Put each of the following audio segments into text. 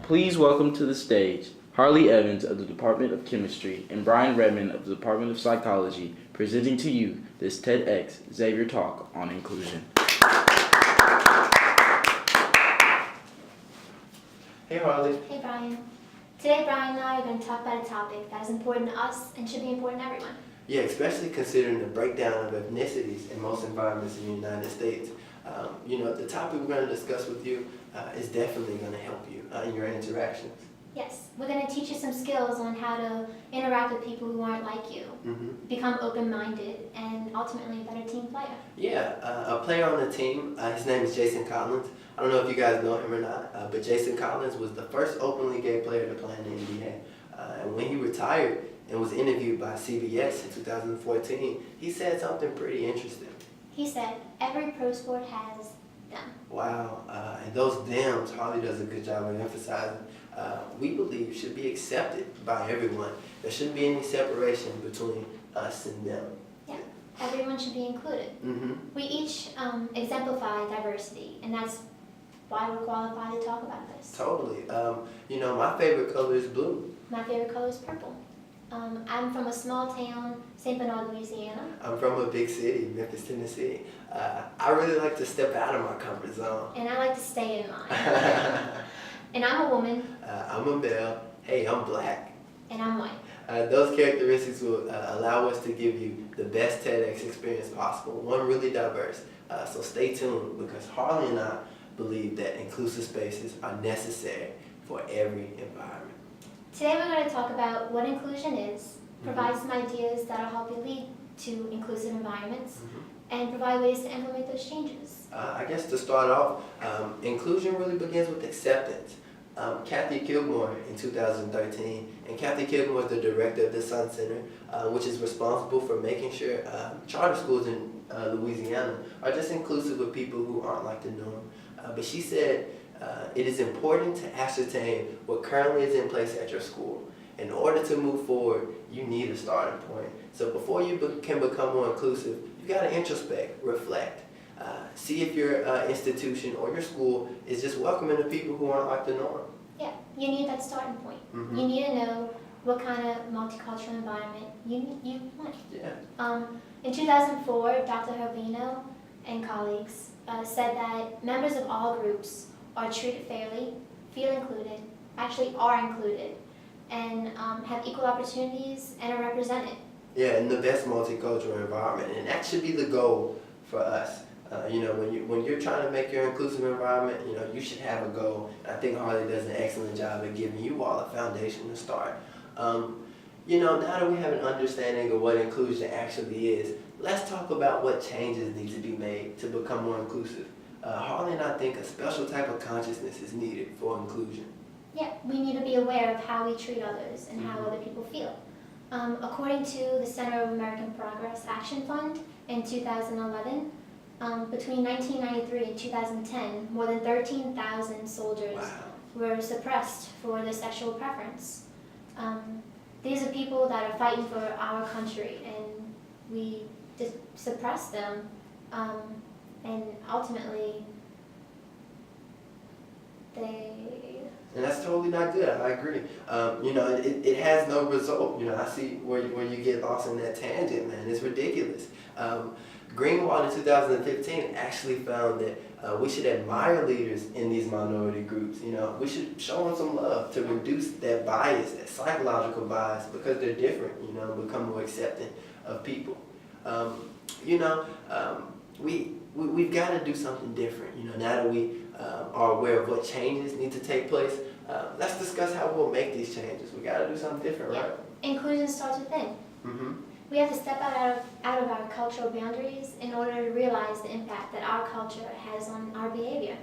Please welcome to the stage Harley Evans of the Department of Chemistry and Bryan Redmond of the Department of Psychology, presenting to you this TEDx Xavier talk on inclusion. Hey Harley. Hey Bryan. Today Bryan and I are going to talk about a topic that is important to us and should be important to everyone. Yeah, especially considering the breakdown of ethnicities in most environments in the United States. The topic we're going to discuss with you is definitely going to help you in your interactions. Yes, we're going to teach you some skills on how to interact with people who aren't like you, become open-minded, and ultimately a better team player. Yeah, a player on the team, his name is Jason Collins. I don't know if you guys know him or not, but Jason Collins was the first openly gay player to play in the NBA. And when he retired and was interviewed by CBS in 2014, he said something pretty interesting. He said, every pro sport has them. Wow, and those thems, Harley does a good job of emphasizing, we believe should be accepted by everyone. There shouldn't be any separation between us and them. Yeah, everyone should be included. We each exemplify diversity, and that's why we're qualified to talk about this. Totally. My favorite color is blue. My favorite color is purple. I'm from a small town, St. Bernard, Louisiana. I'm from a big city, Memphis, Tennessee. I really like to step out of my comfort zone. And I like to stay in mine. And I'm a woman. I'm a male. Hey, I'm black. And I'm white. Those characteristics will allow us to give you the best TEDx experience possible, one really diverse. So stay tuned, because Harley and I believe that inclusive spaces are necessary for every environment. Today we're going to talk about what inclusion is, provide some ideas that will help you lead to inclusive environments, and provide ways to implement those changes. I guess to start off, inclusion really begins with acceptance. Kathy Kilgore in 2013, and Kathy Kilgore is the director of the Sun Center, which is responsible for making sure charter schools in Louisiana are just inclusive of people who aren't like the norm. But she said, it is important to ascertain what currently is in place at your school. In order to move forward, you need a starting point. So before you can become more inclusive, you got to introspect, reflect. See if your institution or your school is just welcoming to people who aren't like the norm. Yeah, you need that starting point. You need to know what kind of multicultural environment you want. Yeah. In 2004, Dr. Herbino and colleagues said that members of all groups are treated fairly, feel included, actually are included, and have equal opportunities and are represented. Yeah, in the best multicultural environment, and that should be the goal for us. When you're trying to make your inclusive environment, you should have a goal. And I think Harley does an excellent job of giving you all a foundation to start. Now that we have an understanding of what inclusion actually is, let's talk about what changes need to be made to become more inclusive. Harley and I think a special type of consciousness is needed for inclusion. Yeah, we need to be aware of how we treat others and how other people feel. According to the Center of American Progress Action Fund in 2011, between 1993 and 2010, more than 13,000 soldiers were suppressed for their sexual preference. These are people that are fighting for our country, and we just suppress them, and ultimately And that's totally not good. I agree. It has no result. I see where you get lost in that tangent, man. It's ridiculous. Greenwald in 2015 actually found that we should admire leaders in these minority groups. We should show them some love to reduce that bias, that psychological bias, because they're different. Become more accepting of people. We've got to do something different. Now that we are aware of what changes need to take place, let's discuss how we'll make these changes. We got to do something different, right? Inclusion starts within. We have to step out of our cultural boundaries in order to realize the impact that our culture has on our behavior.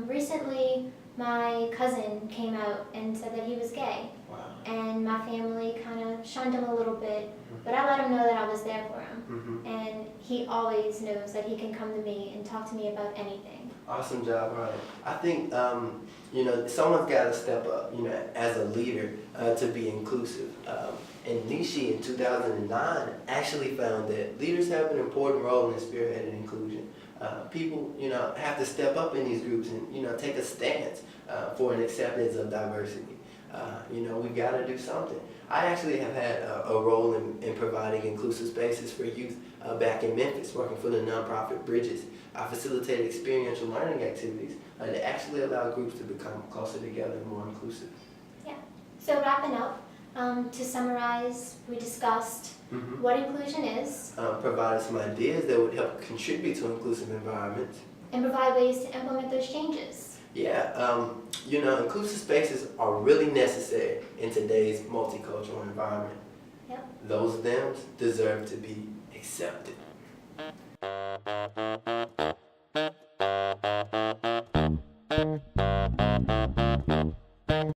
Recently, my cousin came out and said that he was gay. Wow. And my family kind of shunned him a little bit, but I let him know that I was there for him. And he always knows that he can come to me and talk to me about anything. Awesome job, Ryan. I think, someone's got to step up, as a leader to be inclusive. And Nishi in 2009 actually found that leaders have an important role in spearheading inclusion. People, have to step up in these groups and, take a stance for an acceptance of diversity. We've got to do something. I actually have had a role in providing inclusive spaces for youth back in Memphis, working for the nonprofit Bridges. I facilitated experiential learning activities that actually allow groups to become closer together and more inclusive. Yeah. So wrapping up, to summarize, we discussed what inclusion is, Provided some ideas that would help contribute to inclusive environments. and provide ways to implement those changes. Yeah, inclusive spaces are really necessary in today's multicultural environment. Yep. Those thems deserve to be accepted.